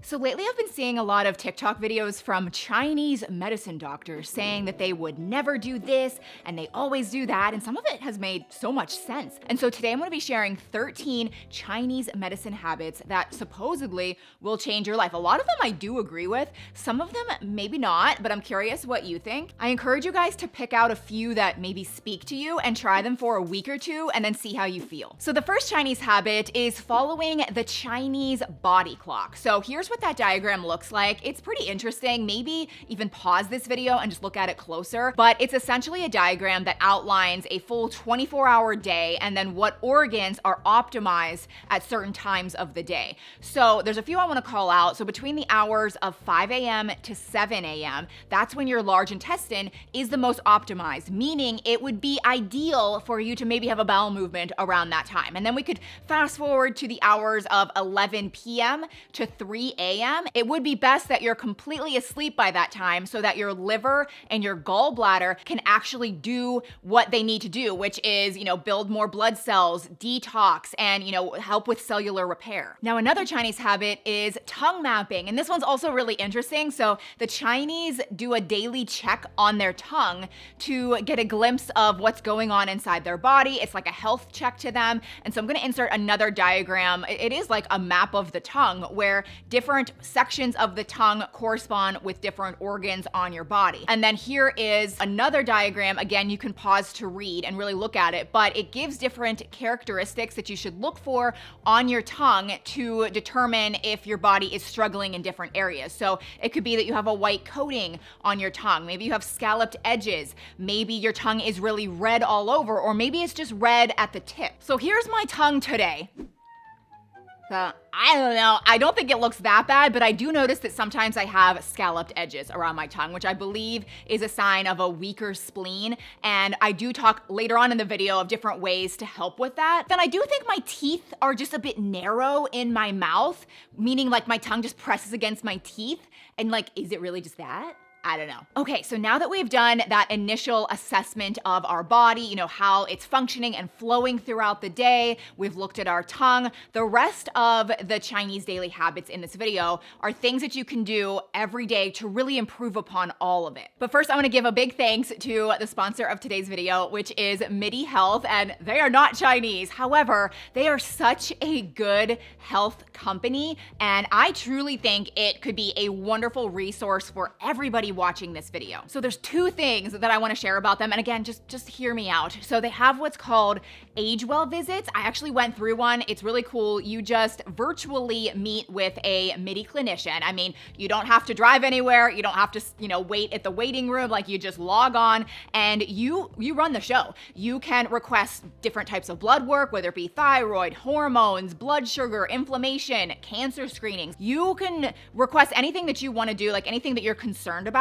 So lately I've been seeing a lot of TikTok videos from Chinese medicine doctors saying that they would never do this and they always do that, and some of it has made so much sense. And so today I'm going to be sharing 13 Chinese medicine habits that supposedly will change your life. A lot of them I do agree with, some of them maybe not, but I'm curious what you think. I encourage you guys to pick out a few that maybe speak to you and try them for a week or two and then see how you feel. So the first Chinese habit is following the Chinese body clock. So here's what that diagram looks like. It's pretty interesting. Maybe even pause this video and just look at it closer. But it's essentially a diagram that outlines a full 24-hour day and then what organs are optimized at certain times of the day. So there's a few I want to call out. So between the hours of 5 a.m. to 7 a.m., that's when your large intestine is the most optimized, meaning it would be ideal for you to maybe have a bowel movement around that time. And then we could fast forward to the hours of 11 p.m. to 3 a.m. It would be best that you're completely asleep by that time so that your liver and your gallbladder can actually do what they need to do, which is, build more blood cells, detox, and, help with cellular repair. Now, another Chinese habit is tongue mapping, and this one's also really interesting. So the Chinese do a daily check on their tongue to get a glimpse of what's going on inside their body. It's like a health check to them. And so I'm gonna insert another diagram. It is like a map of the tongue where different sections of the tongue correspond with different organs on your body. And then here is another diagram. Again, you can pause to read and really look at it, but it gives different characteristics that you should look for on your tongue to determine if your body is struggling in different areas. So it could be that you have a white coating on your tongue. Maybe you have scalloped edges. Maybe your tongue is really red all over, or maybe it's just red at the tip. So here's my tongue today. I don't know. I don't think it looks that bad, but I do notice that sometimes I have scalloped edges around my tongue, which I believe is a sign of a weaker spleen. And I do talk later on in the video of different ways to help with that. Then I do think my teeth are just a bit narrow in my mouth, meaning like my tongue just presses against my teeth. And is it really just that? I don't know. Okay, so now that we've done that initial assessment of our body, how it's functioning and flowing throughout the day, we've looked at our tongue. The rest of the Chinese daily habits in this video are things that you can do every day to really improve upon all of it. But first, I want to give a big thanks to the sponsor of today's video, which is MIDI Health, and they are not Chinese. However, they are such a good health company, and I truly think it could be a wonderful resource for everybody watching this video. So there's two things that I want to share about them. And again, just hear me out. So they have what's called Age Well visits. I actually went through one. It's really cool. You just virtually meet with a MIDI clinician. I mean, you don't have to drive anywhere. You don't have to, wait at the waiting room. You just log on and you run the show. You can request different types of blood work, whether it be thyroid, hormones, blood sugar, inflammation, cancer screenings. You can request anything that you want to do, anything that you're concerned about.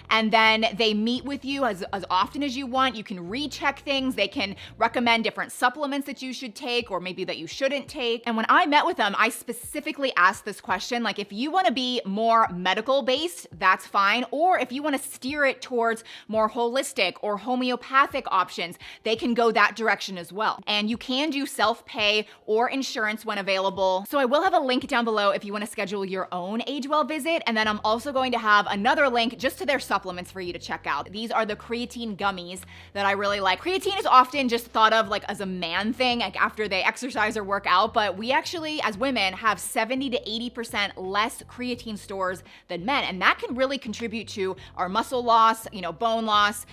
And then they meet with you as often as you want. You can recheck things. They can recommend different supplements that you should take or maybe that you shouldn't take. And when I met with them, I specifically asked this question, if you want to be more medical based, that's fine. Or if you want to steer it towards more holistic or homeopathic options, they can go that direction as well. And you can do self-pay or insurance when available. So I will have a link down below if you want to schedule your own Age Well visit. And then I'm also going to have another link just to their supplements for you to check out. These are the creatine gummies that I really like. Creatine is often just thought of as a man thing, after they exercise or work out, but we actually, as women, have 70 to 80% less creatine stores than men, and that can really contribute to our muscle loss, bone loss,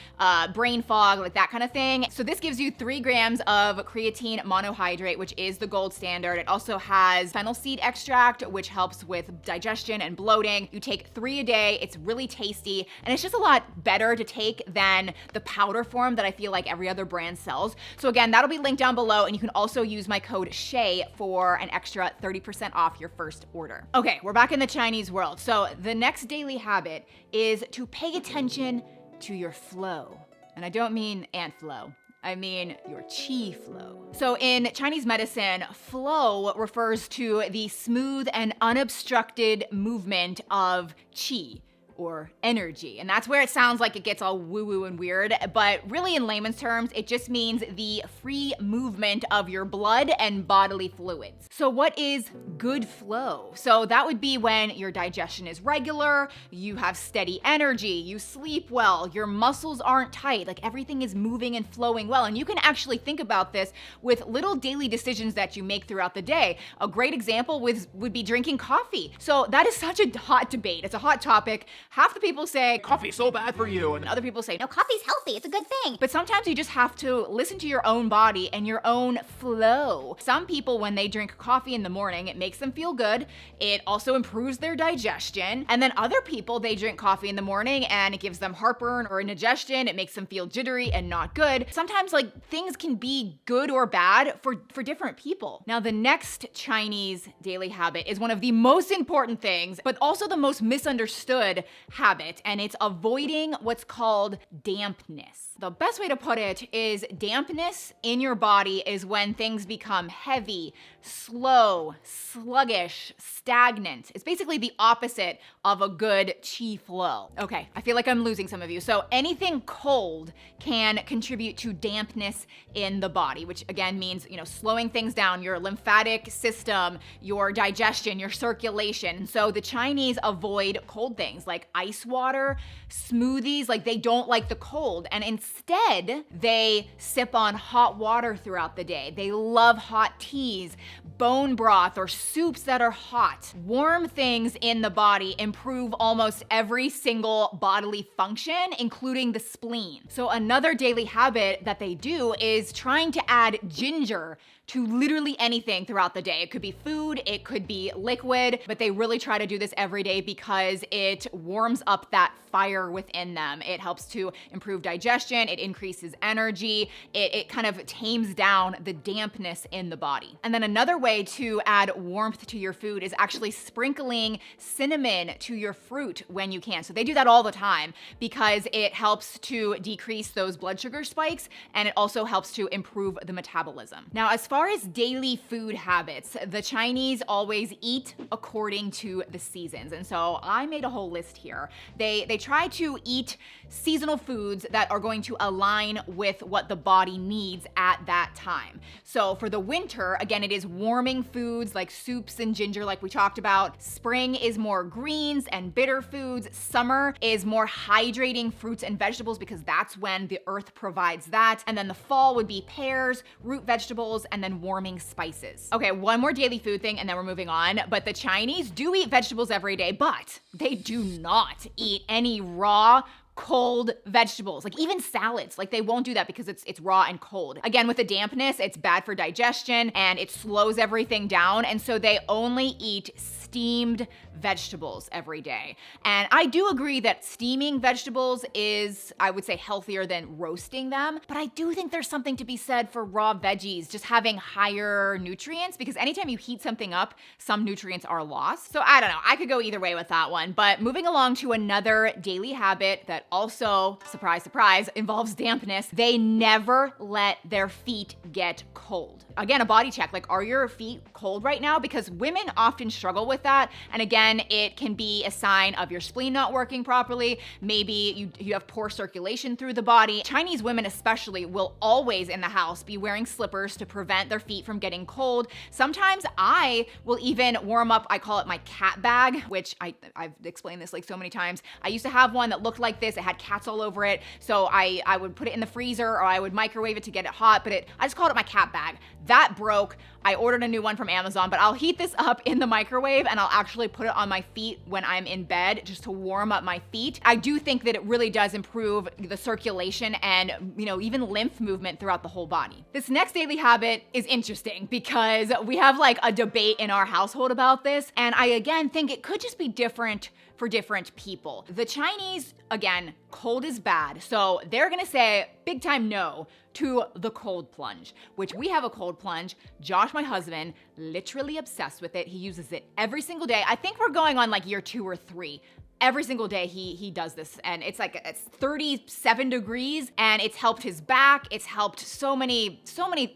brain fog, that kind of thing. So this gives you 3 grams of creatine monohydrate, which is the gold standard. It also has fennel seed extract, which helps with digestion and bloating. You take 3 a day. It's really tasty, and it's just a lot better to take than the powder form that I feel like every other brand sells. So again, that'll be linked down below, and you can also use my code SHAY for an extra 30% off your first order. Okay, we're back in the Chinese world. So the next daily habit is to pay attention to your flow. And I don't mean ant flow. I mean your qi flow. So in Chinese medicine, flow refers to the smooth and unobstructed movement of qi, or energy. And that's where it sounds like it gets all woo-woo and weird, but really in layman's terms, it just means the free movement of your blood and bodily fluids. So what is good flow? So that would be when your digestion is regular, you have steady energy, you sleep well, your muscles aren't tight, like everything is moving and flowing well. And you can actually think about this with little daily decisions that you make throughout the day. A great example would be drinking coffee. So that is such a hot debate. It's a hot topic. Half the people say, coffee's so bad for you. And other people say, no, coffee's healthy. It's a good thing. But sometimes you just have to listen to your own body and your own flow. Some people, when they drink coffee in the morning, it makes them feel good. It also improves their digestion. And then other people, they drink coffee in the morning and it gives them heartburn or indigestion. It makes them feel jittery and not good. Sometimes like things can be good or bad for different people. Now, the next Chinese daily habit is one of the most important things, but also the most misunderstood habit, and it's avoiding what's called dampness. The best way to put it is dampness in your body is when things become heavy, slow, sluggish, stagnant. It's basically the opposite of a good qi flow. Okay, I feel like I'm losing some of you. So anything cold can contribute to dampness in the body, which again means, slowing things down, your lymphatic system, your digestion, your circulation. So the Chinese avoid cold things like ice water, smoothies, like they don't like the cold. And instead, they sip on hot water throughout the day. They love hot teas, bone broth, or soups that are hot. Warm things in the body improve almost every single bodily function, including the spleen. So another daily habit that they do is trying to add ginger to literally anything throughout the day. It could be food, it could be liquid, but they really try to do this every day because it warms up that fire within them. It helps to improve digestion, it increases energy, it kind of tames down the dampness in the body. And then another way to add warmth to your food is actually sprinkling cinnamon to your fruit when you can. So they do that all the time because it helps to decrease those blood sugar spikes, and it also helps to improve the metabolism. Now, as far as daily food habits, the Chinese always eat according to the seasons. And so I made a whole list here. They try to eat seasonal foods that are going to align with what the body needs at that time. So for the winter, again, it is warming foods like soups and ginger like we talked about. Spring is more greens and bitter foods. Summer is more hydrating fruits and vegetables because that's when the earth provides that. And then the fall would be pears, root vegetables, and then warming spices. Okay, one more daily food thing and then we're moving on. But the Chinese do eat vegetables every day, but they do not eat any raw, cold vegetables, like even salads. Like they won't do that because it's raw and cold. Again, with the dampness, it's bad for digestion and it slows everything down. And so they only eat steamed vegetables every day. And I do agree that steaming vegetables is, I would say, healthier than roasting them. But I do think there's something to be said for raw veggies just having higher nutrients, because anytime you heat something up, some nutrients are lost. So I don't know, I could go either way with that one. But moving along to another daily habit that also, surprise, surprise, involves dampness, they never let their feet get cold. Again, a body check, like, are your feet cold right now? Because women often struggle with that. And again, it can be a sign of your spleen not working properly. Maybe you have poor circulation through the body. Chinese women especially will always in the house be wearing slippers to prevent their feet from getting cold. Sometimes I will even warm up, I call it my cat bag, which I've explained this like so many times. I used to have one that looked like this. It had cats all over it. So I would put it in the freezer or I would microwave it to get it hot, but I just called it my cat bag. That broke. I ordered a new one from Amazon, but I'll heat this up in the microwave and I'll actually put it on my feet when I'm in bed just to warm up my feet. I do think that it really does improve the circulation and, even lymph movement throughout the whole body. This next daily habit is interesting because we have like a debate in our household about this. And I again think it could just be different for different people. The Chinese, again, cold is bad. So they're gonna say big time no to the cold plunge, which we have a cold plunge. Josh, my husband, literally obsessed with it. He uses it every single day. I think we're going on like year 2 or 3. every single day he does this, and it's 37 degrees, and it's helped his back, it's helped so many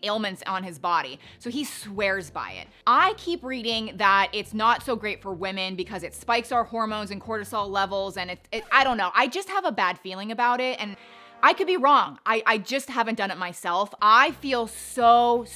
ailments on his body. So he swears by it. I keep reading that it's not so great for women because it spikes our hormones and cortisol levels, and I don't know. I just have a bad feeling about it, and I could be wrong. I just haven't done it myself. I feel so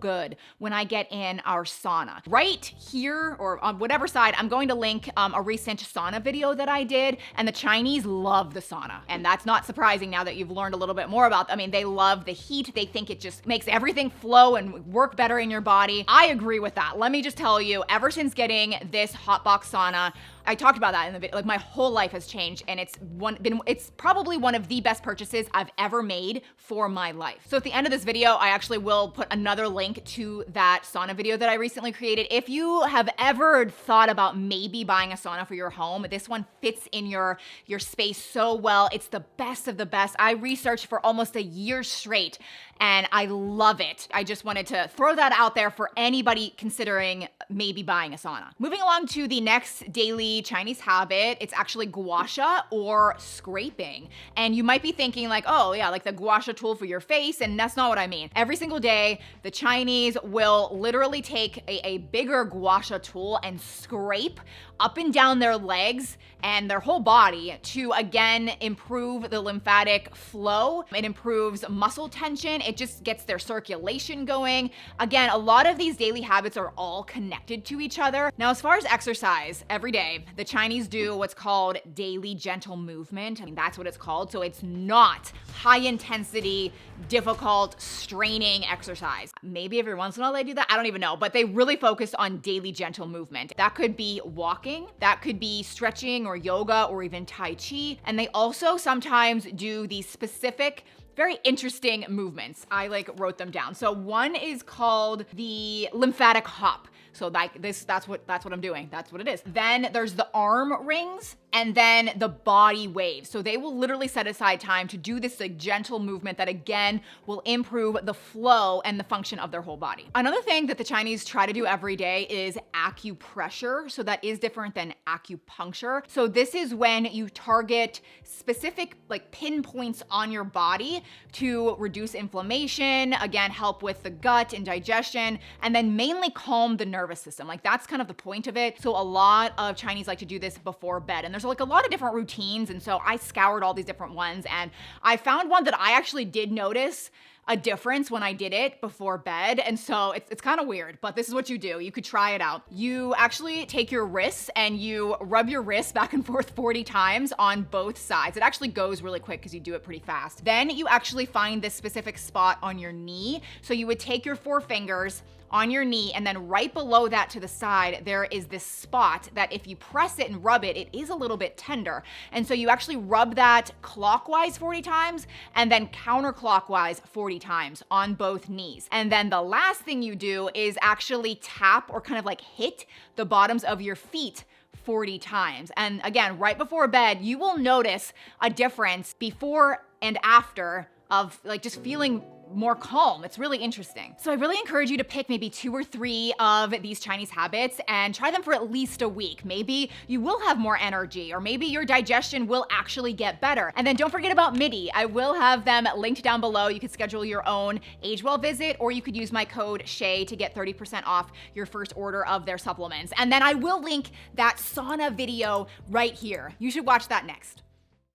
good when I get in our sauna. Right here, or on whatever side, I'm going to link a recent sauna video that I did, and the Chinese love the sauna. And that's not surprising now that you've learned a little bit more about them. I mean, they love the heat. They think it just makes everything flow and work better in your body. I agree with that. Let me just tell you, ever since getting this hot box sauna, I talked about that in the video. Like, my whole life has changed, and it's probably one of the best purchases I've ever made for my life. So at the end of this video, I actually will put another link to that sauna video that I recently created. If you have ever thought about maybe buying a sauna for your home, this one fits in your space so well. It's the best of the best. I researched for almost a year straight, and I love it. I just wanted to throw that out there for anybody considering maybe buying a sauna. Moving along to the next daily Chinese habit, it's actually gouacha, or scraping. And you might be thinking like, oh yeah, like the gouacha tool for your face, and that's not what I mean. Every single day, the Chinese will literally take a bigger gouacha tool and scrape up and down their legs and their whole body to, again, improve the lymphatic flow. It improves muscle tension. It just gets their circulation going. Again, a lot of these daily habits are all connected to each other. Now, as far as exercise, every day, the Chinese do what's called daily gentle movement. I mean, that's what it's called. So it's not high intensity, difficult, straining exercise. Maybe every once in a while they do that. I don't even know, but they really focus on daily gentle movement. That could be walking, that could be stretching or yoga or even Tai Chi. And they also sometimes do these specific, very interesting movements. I wrote them down. So one is called the lymphatic hop. So that's what I'm doing. That's what it is. Then there's the arm rings, and then the body waves. So they will literally set aside time to do this gentle movement that, again, will improve the flow and the function of their whole body. Another thing that the Chinese try to do every day is acupressure. So that is different than acupuncture. So this is when you target specific pinpoints on your body to reduce inflammation, again, help with the gut and digestion, and then mainly calm the nervous system. That's kind of the point of it. So a lot of Chinese like to do this before bed, and there's a lot of different routines. And so I scoured all these different ones, and I found one that I actually did notice a difference when I did it before bed. And so it's kind of weird, but this is what you do. You could try it out. You actually take your wrists and you rub your wrists back and forth 40 times on both sides. It actually goes really quick because you do it pretty fast. Then you actually find this specific spot on your knee. So you would take your 4 fingers on your knee, and then right below that to the side, there is this spot that if you press it and rub it, it is a little bit tender. And so you actually rub that clockwise 40 times and then counterclockwise 40 times on both knees. And then the last thing you do is actually tap or kind of hit the bottoms of your feet 40 times. And again, right before bed, you will notice a difference before and after of just feeling more calm. It's really interesting. So I really encourage you to pick maybe 2 or 3 of these Chinese habits and try them for at least a week. Maybe you will have more energy, or maybe your digestion will actually get better. And then don't forget about MIDI. I will have them linked down below. You could schedule your own AgeWell visit, or you could use my code SHAY to get 30% off your first order of their supplements. And then I will link that sauna video right here. You should watch that next.